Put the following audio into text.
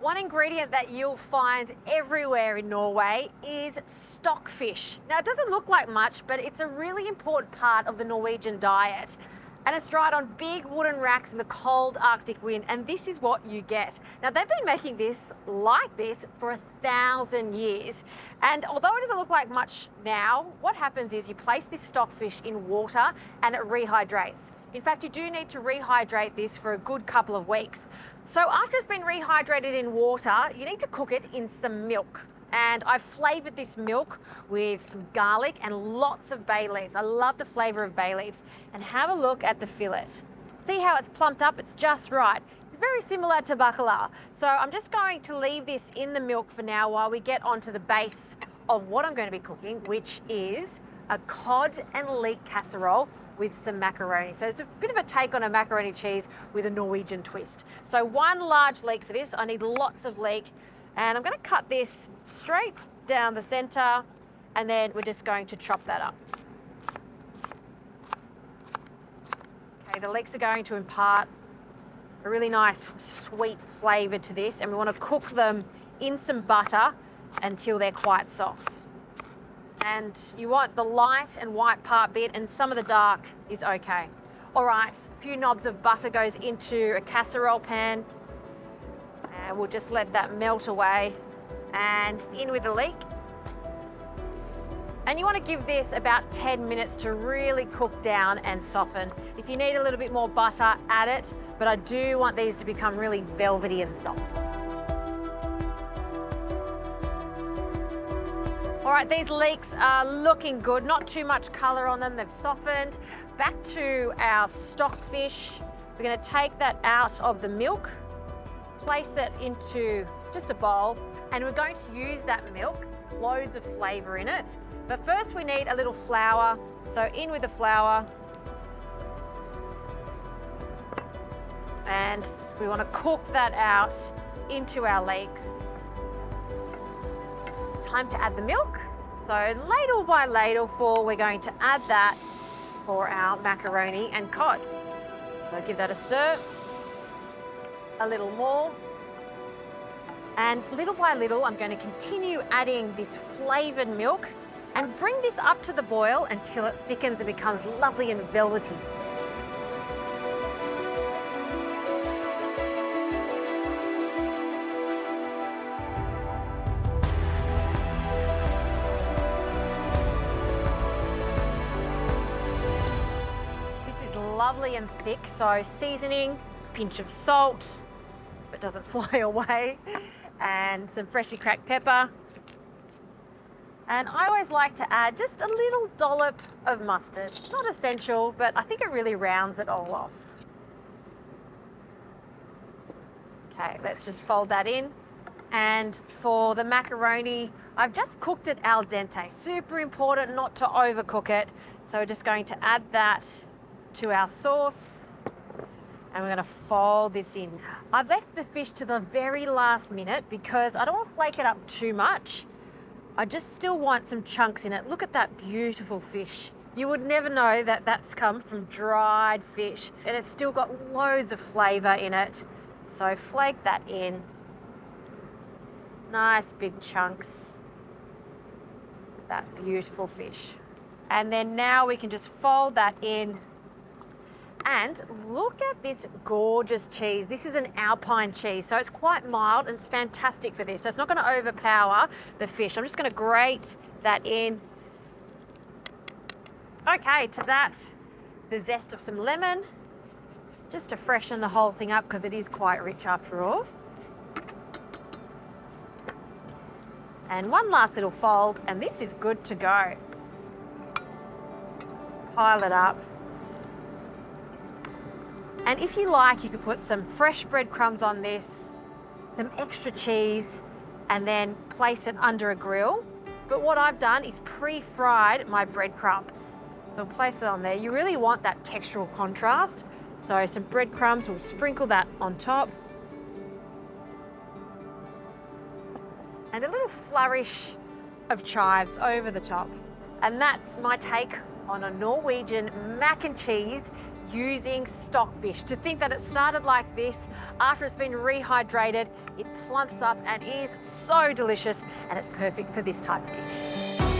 One ingredient that you'll find everywhere in Norway is stockfish. Now, it doesn't look like much, but it's a really important part of the Norwegian diet. And it's dried on big wooden racks in the cold Arctic wind, and this is what you get. Now, they've been making this like this for 1,000 years. And although it doesn't look like much now, what happens is you place this stockfish in water and it rehydrates. In fact, you do need to rehydrate this for a good couple of weeks. So after it's been rehydrated in water, you need to cook it in some milk. And I've flavoured this milk with some garlic and lots of bay leaves. I love the flavour of bay leaves. And have a look at the fillet. See how it's plumped up? It's just right. It's very similar to baccala. So I'm just going to leave this in the milk for now while we get onto the base of what I'm going to be cooking, which is a cod and leek casserole with some macaroni. So it's a bit of a take on a macaroni cheese with a Norwegian twist. So one large leek for this. I need lots of leek. And I'm going to cut this straight down the center, and then we're just going to chop that up. Okay, the leeks are going to impart a really nice sweet flavor to this, and we want to cook them in some butter until they're quite soft. And you want the light and white part bit, and some of the dark is okay. All right, a few knobs of butter goes into a casserole pan. And we'll just let that melt away, and in with the leek. And you want to give this about 10 minutes to really cook down and soften. If you need a little bit more butter, add it, but I do want these to become really velvety and soft. All right, these leeks are looking good, not too much color on them, they've softened. Back to our stockfish. We're going to take that out of the milk, place it into just a bowl, and we're going to use that milk. There's loads of flavour in it. But first we need a little flour. So in with the flour. And we want to cook that out into our leeks. Time to add the milk. So ladle by ladleful, we're going to add that for our macaroni and cod. So give that a stir. A little more, and little by little I'm going to continue adding this flavoured milk and bring this up to the boil until it thickens and becomes lovely and velvety. This is lovely and thick, so seasoning, pinch of salt, if it doesn't fly away, and some freshly cracked pepper. And I always like to add just a little dollop of mustard. It's not essential, but I think it really rounds it all off. Okay, let's just fold that in. And for the macaroni, I've just cooked it al dente. Super important not to overcook it. So we're just going to add that to our sauce. And we're going to fold this in. I've left the fish to the very last minute because I don't want to flake it up too much. I just still want some chunks in it. Look at that beautiful fish. You would never know that that's come from dried fish, and it's still got loads of flavour in it. So flake that in. Nice big chunks. That beautiful fish. And then now we can just fold that in. And look at this gorgeous cheese. This is an Alpine cheese, so it's quite mild and it's fantastic for this. So it's not going to overpower the fish. I'm just going to grate that in. Okay, to that, the zest of some lemon, just to freshen the whole thing up because it is quite rich after all. And one last little fold, and this is good to go. Just pile it up. And if you like, you could put some fresh breadcrumbs on this, some extra cheese, and then place it under a grill. But what I've done is pre-fried my breadcrumbs. So I'll place it on there. You really want that textural contrast. So some breadcrumbs, we'll sprinkle that on top. And a little flourish of chives over the top. And that's my take on a Norwegian mac and cheese using stockfish. To think that it started like this, after it's been rehydrated, it plumps up and is so delicious, and it's perfect for this type of dish.